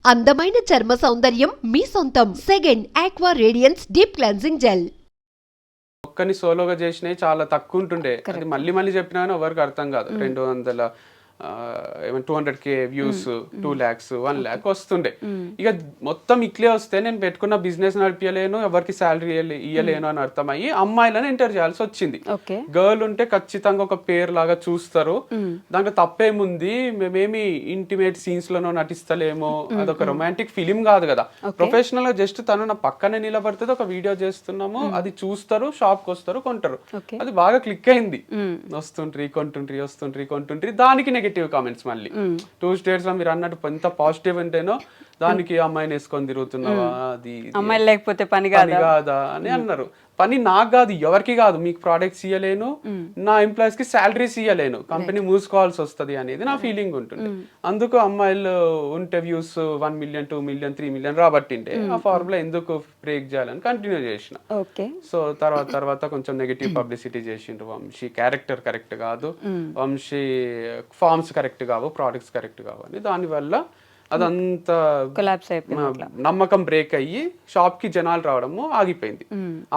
అందమైన చర్మ సౌందర్యం మీ సొంతం. Second aqua radiance deep cleansing gel. ఒక్కని సోలోగా చేసినవి చాలా తక్కువ ఉంటుండే. అది మళ్ళీ మళ్ళీ చెప్పినా కానీ ఎవరికి అర్థం కాదు. 200 200K వ్యూస్, 2 lakhs, 1 lakh వస్తుండే. ఇక మొత్తం ఇట్లే వస్తే నేను పెట్టుకున్న బిజినెస్ నడిపించలేను, ఎవరికి శాలరీ ఇయ్యలేను అని అర్థమయ్యి అమ్మాయిలను ఎంటర్ చేయాల్సి వచ్చింది. గర్ల్ ఉంటే ఖచ్చితంగా ఒక పేరు లాగా చూస్తారు, దాంట్లో తప్పేముంది, మేమేమి ఇంటిమేట్ సీన్స్ లోనో నటిస్తలేమో, అదొక రొమాంటిక్ ఫిలిం కాదు కదా. ప్రొఫెషనల్ గా జస్ట్ తను నా పక్కనే నిలబడుతుంది, ఒక వీడియో చేస్తున్నాము, అది చూస్తారు, షాప్ కి వస్తారు, కొంటారు. అది బాగా క్లిక్ అయింది. వస్తుంట్రీ కొంటుంట్రీ దానికి నెగటివ్ కామెంట్స్ మళ్ళీ 2 states లో మీరు అన్నట్టు ఎంత పాజిటివ్ ఉంటేనో దానికి అమ్మాయిని వేసుకొని తిరుగుతున్నావా, అది అమ్మాయి లేకపోతే పని కాదా అని అన్నారు. పని నాకు కాదు, ఎవరికి కాదు, మీకు ప్రోడక్ట్స్ ఇయ్యలేను, నా ఎంప్లాయీస్ కి శాలరీస్ ఇయ్యలేను, కంపెనీ మూసుకోవాల్సి వస్తుంది అనేది నా ఫీలింగ్ ఉంటుంది. అందుకు అమ్మాయిలు ఉంటే వ్యూస్ 1 million, 2 million, 3 million రాబట్టింటే ఆ ఫార్ములా ఎందుకు బ్రేక్ చేయాలని కంటిన్యూ చేసిన. సో తర్వాత కొంచెం నెగటివ్ పబ్లిసిటీ చేసిండ్రు. వంశీ క్యారెక్టర్ కరెక్ట్ కాదు, వంశీ ఫార్మ్స్ కరెక్ట్ కావు, ప్రోడక్ట్స్ కరెక్ట్ కావు అని. దానివల్ల అదంతా నమ్మకం బ్రేక్ అయ్యి షాప్ కి జనాలు రావడము ఆగిపోయింది.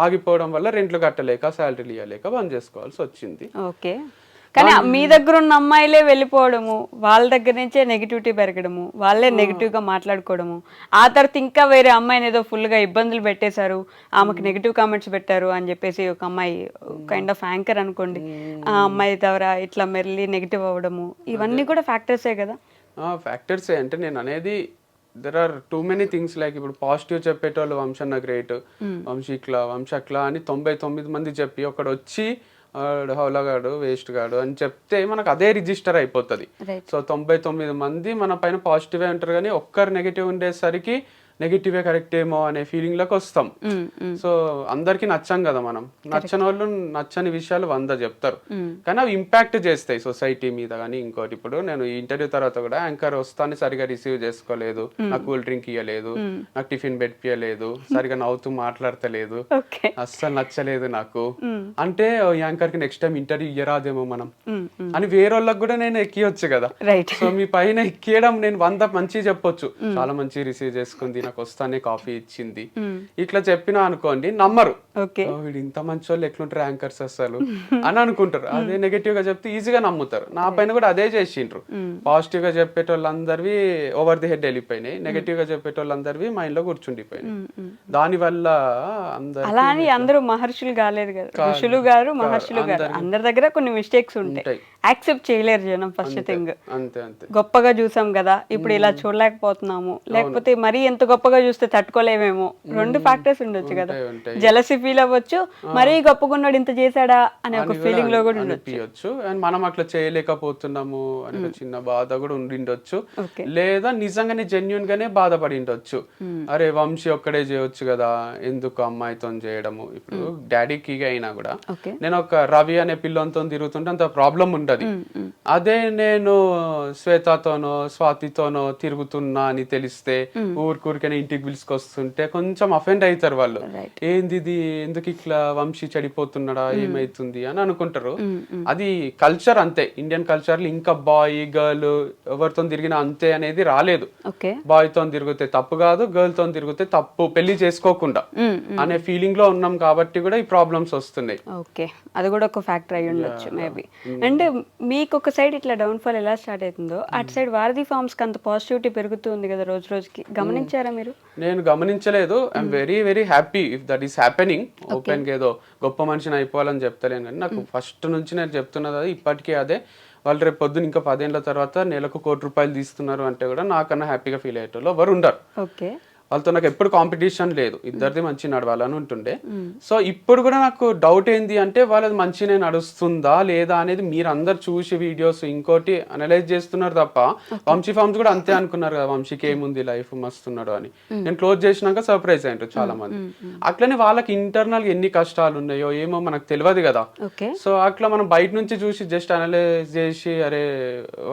ఆగిపోవడం వల్ల రెంట్లు కట్టలేక, శాలరీలు ఇవ్వలేక బంద్ చేసుకోవాల్సి వచ్చింది. ఓకే, కానీ మీ దగ్గర ఉన్న అమ్మాయిలే వెళ్ళిపోవడము, వాళ్ళ దగ్గర నుంచే నెగిటివిటీ పెరగడము, వాళ్ళే నెగిటివ్ గా మాట్లాడుకోవడము, ఆ తర్వాత ఇంకా వేరే అమ్మాయిని ఏదో ఫుల్ గా ఇబ్బందులు పెట్టేశారు, ఆమెకు నెగిటివ్ కామెంట్స్ పెట్టారు అని చెప్పేసి ఒక అమ్మాయి కైండ్ ఆఫ్ యాంకర్ అనుకోండి, ఆ అమ్మాయి ద్వారా ఇట్లా మెల్లి నెగిటివ్ అవ్వడము, ఇవన్నీ కూడా ఫ్యాక్టర్సే కదా. ఫ్యాక్టర్సే అంటే నేను అనేది there are too many things. Like ఇప్పుడు పాజిటివ్ చెప్పేటోళ్ళు వంశన్న గ్రేట్, వంశక్లా అని 99 మంది చెప్పి ఒకడు వచ్చి హౌలగాడు, వేస్ట్ గాడు అని చెప్తే మనకు అదే రిజిస్టర్ అయిపోతుంది. సో 99 మంది మన పైన పాజిటివే ఉంటారు, కానీ ఒక్కరు నెగిటివ్ ఉండేసరికి నెగిటివే కరెక్ట్ ఏమో అనే ఫీలింగ్ లోకి వస్తాం. సో అందరికి నచ్చం కదా మనం, నచ్చని వాళ్ళు నచ్చని విషయాలు 100 చెప్తారు, కానీ అవి ఇంపాక్ట్ చేస్తాయి సొసైటీ మీద. కానీ ఇంకోటి, ఇప్పుడు నేను ఈ ఇంటర్వ్యూ తర్వాత కూడా యాంకర్ వస్తాను సరిగా రిసీవ్ చేసుకోలేదు, నాకు కూల్ డ్రింక్ ఇవ్వలేదు, నాకు టిఫిన్ పెట్టియలేదు, సరిగా నవ్వుతూ మాట్లాడతలేదు, అస్సలు నచ్చలేదు నాకు అంటే యాంకర్ కి నెక్స్ట్ టైం ఇంటర్వ్యూ ఇయ్యరాదేమో మనం అని వేరే వాళ్ళకి కూడా నేను ఎక్కియొచ్చు కదా. సో మీ పైన ఎక్కియడం నేను 100 మంచి చెప్పొచ్చు, చాలా మంచి రిసీవ్ చేసుకుంది, నాకు వస్తానే కాఫీ ఇచ్చింది, ఇట్లా చెప్పినా అనుకోండి నమ్మరు. వీడు ఇంత మంచి వాళ్ళు ఎట్లుంటారు యాంకర్స్ అసలు అని అనుకుంటారు. అదే నెగటివ్ గా చెప్తే ఈజీగా నమ్ముతారు. నా పైన కూడా అదే చేసిండ్రు. పాజిటివ్ గా చెప్పేటోళ్ళందరివి ఓవర్ ది హెడ్ వెళ్ళిపోయినాయి, నెగటివ్ గా చెప్పేటోళ్ళందరివి మైండ్ లో కూర్చుండిపోయినాయి. దాని వల్ల అలా అని అందరూ మహర్షులు కాలేదు కదా, ఋషులు గారు మహర్షులు గారు, అందరి దగ్గర కొన్ని మిస్టేక్స్ ఉంటాయి, యాక్సెప్ట్ చేయలేరు జనం. ఫస్ట్ థింగ్ గొప్పగా చూసాం కదా, ఇప్పుడు ఇలా చూడలేకపోతున్నాము, లేకపోతే మరీ ఎంత గొప్పగా చూస్తే తట్టుకోలేమేమో, 2 ఫ్యాక్టర్స్ ఉండొచ్చు కదా. జెలసీ ఫీల్ అవ్వచ్చు, మరీ గొప్పగా ఉన్నాడు ఇంత చేశాడా అనే ఒక ఫీలింగ్ లో కూడా ఉండొచ్చు. అండ్ మనం అట్లా చేయలేకపోతున్నాము అనే చిన్న బాధ కూడా ఉండిండొచ్చు, లేదా నిజంగానే జెన్యున్ గానే బాధపడి ఉండొచ్చు. అరే వంశీ ఒక్కడే చేయొచ్చు కదా, ఎందుకు అమ్మాయితో చేయడము. ఇప్పుడు డాడీకి అయినా కూడా నేను ఒక రవి అనే పిల్లలతో తిరుగుతుంటే అంత ప్రాబ్లం ఉండదు. అదే నేను శ్వేతతోనో స్వాతితోనో తిరుగుతున్నా అని తెలిస్తే ఊరికైనా ఇంటికి పిలుచుకొస్తుంటే కొంచెం అఫెండ్ అవుతారు వాళ్ళు. ఏంది ఇది, ఎందుకు ఇట్లా వంశీ చెడిపోతున్నాడా, ఏమైతుంది అని అనుకుంటారు. అది కల్చర్ అంతే, ఇండియన్ కల్చర్ లో ఇంకా బాయ్ గర్ల్ ఎవరితో తిరిగినా అంతే అనేది రాలేదు. బాయ్ తో తిరిగితే తప్పు కాదు, గర్ల్ తో తిరిగితే తప్పు, పెళ్లి చేసుకోకుండా అనే ఫీలింగ్ లో ఉన్నాం కాబట్టి కూడా ఈ ప్రాబ్లమ్స్ వస్తున్నాయి. ఓకే, అది కూడా ఒక ఫ్యాక్టర్ అయి ఉండొచ్చు మేబీ. అంటే మీకు ఒక సైడ్ ఇట్లా డౌన్ ఫాల్ ఎలా స్టార్ట్ అవుతుందో అటు సైడ్ వారధి ఫార్మ్స్ కి అంత పాజిటివిటీ పెరుగుతుంది కదా రోజు రోజుకి, గమనించారా మీరు? నేను గమనించలేదు. I'm very very happy if that is happening. Open గా ఏదో గొప్ప మనిషిని అయిపోవాలని చెప్తలేను, కానీ నాకు ఫస్ట్ నుంచి నేను చెప్తున్నది అది ఇప్పటికీ అదే. వాళ్ళు రేపు పొద్దున ఇంకా 10 ఏళ్ల తర్వాత నెలకు ₹1 కోటి తీస్తున్నారు అంటే కూడా నాకన్నా హ్యాపీగా ఫీల్ అయ్యేటోళ్ళు ఎవరు ఉండరు. వాళ్ళతో నాకు ఎప్పుడు కాంపిటీషన్ లేదు, ఇద్దరిది మంచి నడవాలని ఉంటుండే. సో ఇప్పుడు కూడా నాకు డౌట్ ఏంది అంటే వాళ్ళది మంచినే నడుస్తుందా లేదా అనేది మీరు అందరు చూసి వీడియోస్ ఇంకోటి అనలైజ్ చేస్తున్నారు తప్ప, వంశీ ఫార్మ్స్ కూడా అంతే అనుకున్నారు కదా, వంశీకి ఏముంది లైఫ్ మస్తున్నాడు అని. నేను క్లోజ్ చేసినాక సర్ప్రైజ్ అయ్యారు చాలా మంది. అట్లనే వాళ్ళకి ఇంటర్నల్ ఎన్ని కష్టాలు ఉన్నాయో ఏమో మనకు తెలియదు కదా. సో అట్లా మనం బయట నుంచి చూసి జస్ట్ అనలైజ్ చేసి అరే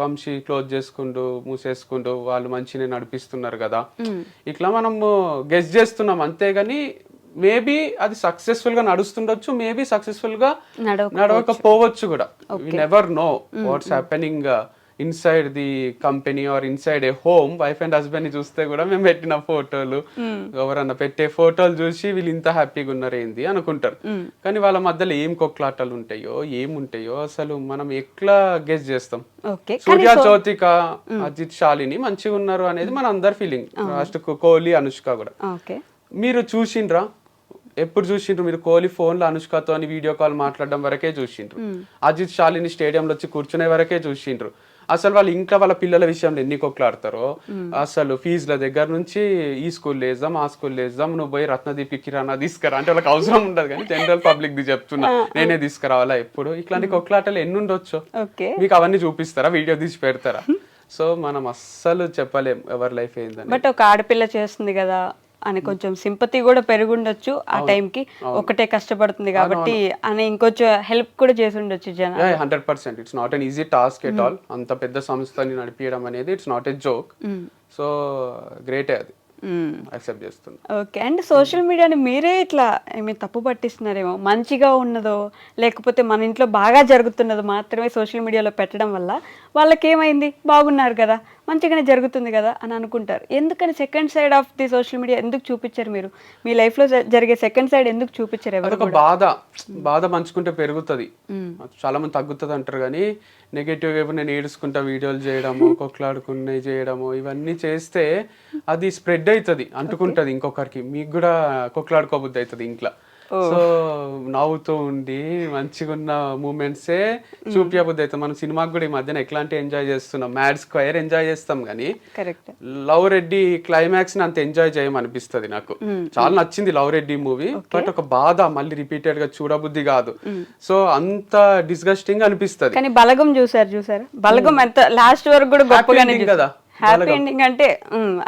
వంశీ క్లోజ్ చేసుకుంటూ మూసేసుకుంటూ వాళ్ళు మంచినే నడిపిస్తున్నారు కదా, ఇట్లా మనం గెస్ చేస్తున్నాం అంతేగాని మేబీ అది సక్సెస్ఫుల్ గా నడుస్తుండొచ్చు, మేబీ సక్సెస్ఫుల్ గా నడవకపోవచ్చు కూడా. We never know what's happening inside the company or inside a home wife and husband ని చూస్తే కూడా మేము పెట్టిన ఫోటోలు ఎవరన్నా పెట్టే ఫోటోలు చూసి వీళ్ళు ఇంత హ్యాపీగా ఉన్నారు ఏంది అనుకుంటారు. కానీ వాళ్ళ మధ్యలో ఏం కొట్లాటలు ఉంటాయో ఏముంటాయో అసలు మనం ఎట్లా గెస్ చేస్తాం. సూర్య చౌతిక అజిత్ శాలిని మంచిగా ఉన్నారు అనేది మన అందరి ఫీలింగ్. లాస్ట్ కోహ్లీ అనుష్క కూడా. మీరు చూసిండ్రా? ఎప్పుడు చూసిండ్రు మీరు కోహ్లీ ఫోన్ లో అనుష్కతో వీడియో కాల్ మాట్లాడడం వరకే చూసిండ్రు. అజిత్ శాలిని స్టేడియంలో వచ్చి కూర్చునే వరకే చూసిండ్రు. అసలు వాళ్ళు ఇంకా వాళ్ళ పిల్లల విషయంలో ఎన్ని కొట్లాడతారో అసలు ఫీజుల దగ్గర నుంచి ఈ స్కూల్ వేద్దాం ఆ స్కూల్ వేద్దాం నువ్వు పోయి రత్నదీప్ కిరాణా తీసుకురా అంటే వాళ్ళకి అవసరం ఉండదు. కానీ జనరల్ పబ్లిక్ ది చెప్తున్నా నేనే తీసుకురావాలా ఎప్పుడు ఇట్లాంటి కొట్లాటలు ఎన్ని ఉండొచ్చు మీకు అవన్నీ చూపిస్తారా వీడియో తీసి పెడతారా? సో మనం అస్సలు చెప్పలేం ఎవరి లైఫ్ ఏందని. బట్ ఒక ఆడపిల్ల చేస్తుంది కదా అని కొంచెం సింపతి కూడా పెరుగుండొచ్చు ఆ టైంకి. ఒకటే కష్టపడుతుంది కాబట్టి అని ఇంకొంచెం హెల్ప్ కూడా చేసి ఉండొచ్చు జనాలు. 100%. It's not an easy task at all. అంత పెద్ద సంస్థని నడిపించడం అనేది it's not a joke. So గ్రేటే అది యాక్సెప్ట్ చేస్తుంది. ఓకే. అండ్ సోషల్ మీడియాని మీరే ఇట్లా తప్పు పట్టిస్తున్నారేమో. మంచిగా ఉన్నదో లేకపోతే మన ఇంట్లో బాగా జరుగుతున్నదో మాత్రమే సోషల్ మీడియాలో పెట్టడం వల్ల వాళ్ళకి ఏమైంది బాగున్నారు కదా మంచిగానే జరుగుతుంది కదా అని అనుకుంటారు. ఎందుకని second side of the social media ఎందుకు చూపించారు మీరు? మీ లైఫ్ లో జరిగే సెకండ్ సైడ్ ఎందుకు చూపించారు? ఎవరు బాధ పంచుకుంటే పెరుగుతుంది, చాలా మంది తగ్గుతుంది అంటారు. కానీ నెగటివ్ గా నేను ఏడుచుకుంటా వీడియోలు చేయడము కొట్లాడుకునే చేయడము ఇవన్నీ చేస్తే అది స్ప్రెడ్ అవుతుంది, అంటుకుంటది ఇంకొకరికి. మీకు కూడా కొట్లాడుకోబుద్ది అవుతుంది ఇంట్లో. సో నవ్వుతూ ఉండి మంచిగా ఉన్న మూమెంట్సే చూపించబుద్ది అవుతుంది. మనం సినిమాకి కూడా ఈ మధ్యన ఎట్లాంటి ఎంజాయ్ చేస్తున్నాం, మ్యాడ్ స్క్వేర్ ఎంజాయ్ చేస్తాం కానీ లవ్ రెడ్డి క్లైమాక్స్ ని అంత ఎంజాయ్ చేయమనిపిస్తుంది నాకు. చాలా నచ్చింది లవ్ రెడ్డి మూవీ, బట్ ఒక బాధ మళ్ళీ రిపీటెడ్ గా చూడబుద్ధి కాదు. సో అంత డిస్గస్టింగ్ అనిపిస్తుంది. కానీ బలగం చూసారు బలగం ఎంత లాస్ట్ వరకు కూడా గొప్పగానే కదా. హ్యాపీ ఎండింగ్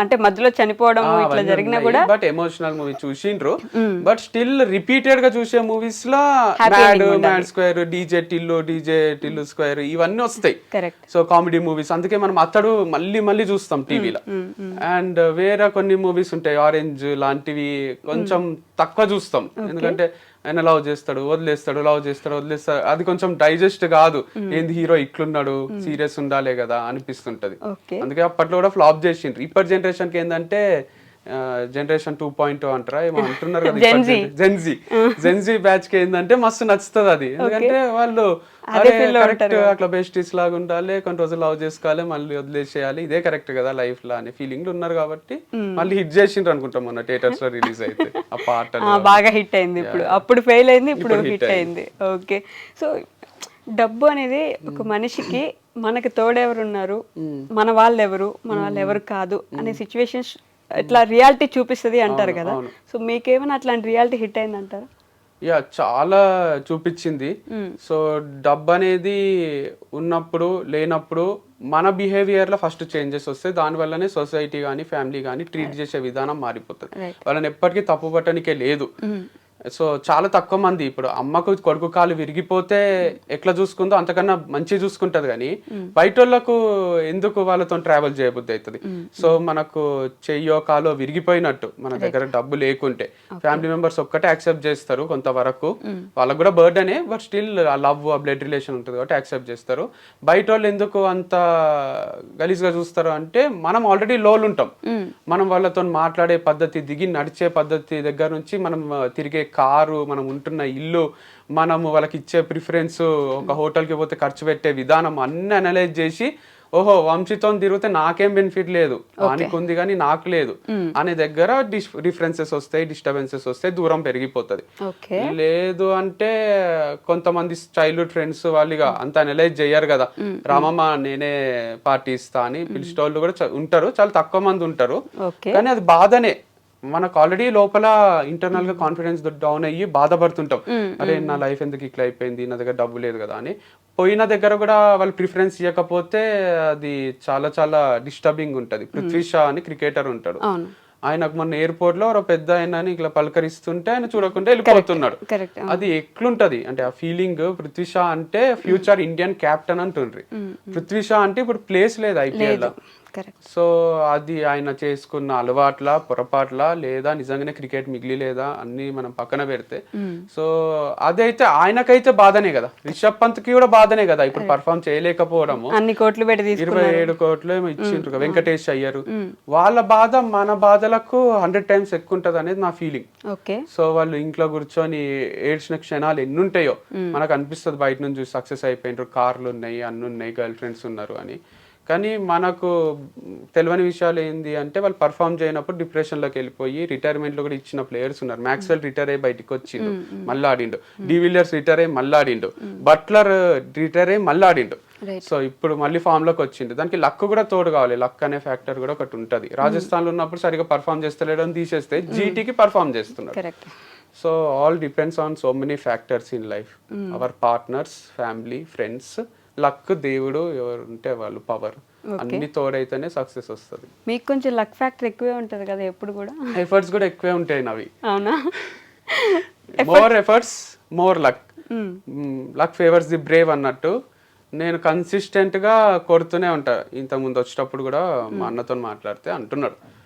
అంటే మధ్యలో చనిపోవడం ఇట్లా జరిగినా కూడా బట్ ఎమోషనల్ మూవీ చూసిండ్రు. బట్ స్టిల్ రిపీటెడ్ గా చూసే మూవీస్ లో mad square, DJ Tillu square ఇవన్నీ వస్తాయి. సో కామెడీ మూవీస్, అందుకే మనం అతడు మళ్ళీ చూస్తాం టీవీలో. అండ్ వేరే కొన్ని మూవీస్ ఉంటాయి ఆరెంజ్ లాంటివి కొంచెం తక్కువ చూస్తాం. ఎందుకంటే ఆయన లవ్ చేస్తాడు వదిలేస్తాడు అది కొంచెం డైజెస్ట్ కాదు. ఏంది హీరో ఇట్లున్నాడు సీరియస్ ఉండాలే కదా అనిపిస్తుంటది. అందుకే అప్పట్లో కూడా ఫ్లాప్ చేసిండ్రు. ఇప్పటి జనరేషన్ కి ఏంటంటే జనరేషన్ 2.0 అంటారా ఏమో అంటున్నారు కదా, జెన్జీ బ్యాచ్ కి ఏంటంటే మస్తు నచ్చుతుంది అది. ఎందుకంటే వాళ్ళు కరెక్ట్ అట్లా బెస్టీస్ లాగా ఉండాలి, కొన్ని రోజులు లవ్ చేసుకోవాలి మళ్ళీ వదిలేసేయాలి, ఇదే కరెక్ట్ కదా లైఫ్ లో అనే ఫీలింగ్ ఉన్నారు. కాబట్టి మళ్ళీ హిట్ చేసిండ్రు అనుకుంటాం మొన్న థియేటర్స్ లో రిలీజ్ అయితే ఆ పాట బాగా హిట్ అయింది. అప్పుడు ఫెయిల్ అయింది, ఇప్పుడు హిట్ అయింది. ఓకే. సో డబ్బు అనేది ఒక మనిషికి మనకి తోడెవరు ఉన్నారు, మన వాళ్ళు ఎవరు కాదు అనే సిచ్యువేషన్స్ ఇట్లా రియాలిటీ చూపిస్తుంది అంటారు కదా. సో మీకేమైనా అట్లాంటి రియాలిటీ హిట్ అయింది అంటారు? చాలా చూపించింది. సో డబ్బు అనేది ఉన్నప్పుడు లేనప్పుడు మన బిహేవియర్ లో ఫస్ట్ చేంజెస్ వస్తాయి. దాని వల్లనే సొసైటీ కానీ ఫ్యామిలీ కానీ ట్రీట్ చేసే విధానం మారిపోతుంది. వాళ్ళని ఎప్పటికీ తప్పు పట్టడానికే లేదు. సో చాలా తక్కువ మంది ఇప్పుడు అమ్మకు కొడుకు కాలు విరిగిపోతే ఎట్లా చూసుకుందో అంతకన్నా మంచి చూసుకుంటది. కానీ బయట వాళ్ళకు ఎందుకు వాళ్ళతో ట్రావెల్ చేయబుద్ధి అవుతుంది. సో మనకు చెయ్యో కాలో విరిగిపోయినట్టు మన దగ్గర డబ్బు లేకుంటే ఫ్యామిలీ మెంబర్స్ ఒక్కటే యాక్సెప్ట్ చేస్తారు కొంతవరకు. వాళ్ళకు కూడా బర్డనే, బట్ స్టిల్ ఆ లవ్ ఆ బ్లడ్ రిలేషన్ ఉంటుంది కాబట్టి యాక్సెప్ట్ చేస్తారు. బయట వాళ్ళు ఎందుకు అంత గలీజ్ గా చూస్తారు అంటే మనం ఆల్రెడీ లోలు ఉంటాం. మనం వాళ్ళతో మాట్లాడే పద్ధతి, దిగి నడిచే పద్ధతి దగ్గర నుంచి మనం తిరిగే కారు, మనం ఉంటున్న ఇల్లు, మనము వాళ్ళకి ఇచ్చే ప్రిఫరెన్స్, ఒక హోటల్కి పోతే ఖర్చు పెట్టే విధానం అన్ని అనలైజ్ చేసి ఓహో వంశీతో తిరిగితే నాకేం బెనిఫిట్ లేదు, వానికి ఉంది కానీ నాకు లేదు అనే దగ్గర డిఫరెన్సెస్ వస్తాయి, డిస్టర్బెన్సెస్ వస్తాయి, దూరం పెరిగిపోతుంది. లేదు అంటే కొంతమంది చైల్డ్హుడ్ ఫ్రెండ్స్ వాళ్ళు అంత అనలైజ్ చెయ్యరు కదా, రామమ్మ నేనే పార్టీ ఇస్తా అని పిలిచేటోళ్ళు కూడా ఉంటారు, చాలా తక్కువ మంది ఉంటారు. కానీ అది బాధనే. మనకు ఆల్రెడీ లోపల ఇంటర్నల్ గా కాన్ఫిడెన్స్ డౌన్ అయ్యి బాధపడుతుంటాం, అరే నా లైఫ్ ఎందుకు ఇట్లా అయిపోయింది, నా దగ్గర డబ్బు లేదు కదా అని. పోయిన దగ్గర కూడా వాళ్ళు ప్రిఫరెన్స్ ఇవ్వకపోతే అది చాలా చాలా డిస్టర్బింగ్ ఉంటది. పృథ్వీ షా అని క్రికెటర్ ఉంటాడు, ఆయనకు మొన్న ఎయిర్పోర్ట్ లో ఒక పెద్ద ఆయన ఇట్లా పలకరిస్తుంటే ఆయన చూడకుండా వెళ్ళిపోతున్నాడు. అది ఎట్లుంటది అంటే ఆ ఫీలింగ్. పృథ్వీ షా అంటే ఫ్యూచర్ ఇండియన్ కెప్టెన్ అంటుండ్రి. పృథ్వీ షా అంటే ఇప్పుడు ప్లేస్ లేదు ఐపీఎల్ లో. కరెక్ట్. సో అది ఆయన చేసుకున్న అలవాట్ల పొరపాట్ల లేదా నిజంగానే క్రికెట్ మిగిలి లేదా అన్ని మనం పక్కన పెడితే సో అదైతే ఆయనకైతే బాధనే కదా, రిషబ్ పంత్ కి కూడా బాధనే కదా ఇప్పుడు పర్ఫామ్ చేయలేకపోవడము. అన్ని కోట్లు పెట్టి 27 కోట్లు ఏమో ఇచ్చిండ్రు కదా, వెంకటేష్ అయ్యారు. వాళ్ళ బాధ మన బాధలకు 100 టైమ్స్ ఎక్కువ ఉంటది అనేది నా ఫీలింగ్. ఓకే. సో వాళ్ళు ఇంట్లో కూర్చొని ఏడ్చిన క్షణాలు ఎన్ని ఉంటాయో మనకు అనిపిస్తుంది బయట నుంచి సక్సెస్ అయిపోయినారు, కార్లు ఉన్నాయి, అన్ని ఉన్నాయి, గర్ల్ ఫ్రెండ్స్ ఉన్నారు అని. కానీ మనకు తెలియని విషయాలు ఏంది అంటే వాళ్ళు పర్ఫామ్ చేయనప్పుడు డిప్రెషన్లోకి వెళ్ళిపోయి రిటైర్మెంట్లో కూడా ఇచ్చిన ప్లేయర్స్ ఉన్నారు. మ్యాక్స్వెల్ రిటైర్ అయ్యి బయటకు వచ్చిండు, మళ్ళీ ఆడిండు. డివిలియర్స్ రిటైర్ అయ్యి మళ్ళీ ఆడిండు. బట్లర్ రిటైర్ అయ్యి మళ్ళీ ఆడిండు. సో ఇప్పుడు మళ్ళీ ఫామ్ లోకి వచ్చిండు. దానికి లక్ కూడా తోడు కావాలి, లక్ అనే ఫ్యాక్టర్ కూడా ఒకటి ఉంటది. రాజస్థాన్ లో ఉన్నప్పుడు సరిగా పర్ఫామ్ చేస్తలేడు అని తీసేస్తే జీటీకి పర్ఫామ్ చేస్తున్నాడు. So all depends on so many factors in life, our partners, family, friends, luck, దేవుడు ఎవరు ఉంటే వాళ్ళు, పవర్, అన్ని తోడైతేనే సక్సెస్ వస్తుంది. మీకు కొంచెం లక్ ఫ్యాక్టర్ ఎక్కువే ఉంటది కదా ఎప్పుడు కూడా. ఎఫర్ట్స్ కూడా ఎక్కువే ఉంటాయి నవి. అవునా? More efforts more luck, luck favours the Brave అన్నట్టు నేను కన్సిస్టెంట్ గా కొడుతూనే ఉంటా. ఇంతకుముందు వచ్చేటప్పుడు కూడా మా అన్నతో మాట్లాడితే అంటున్నాడు,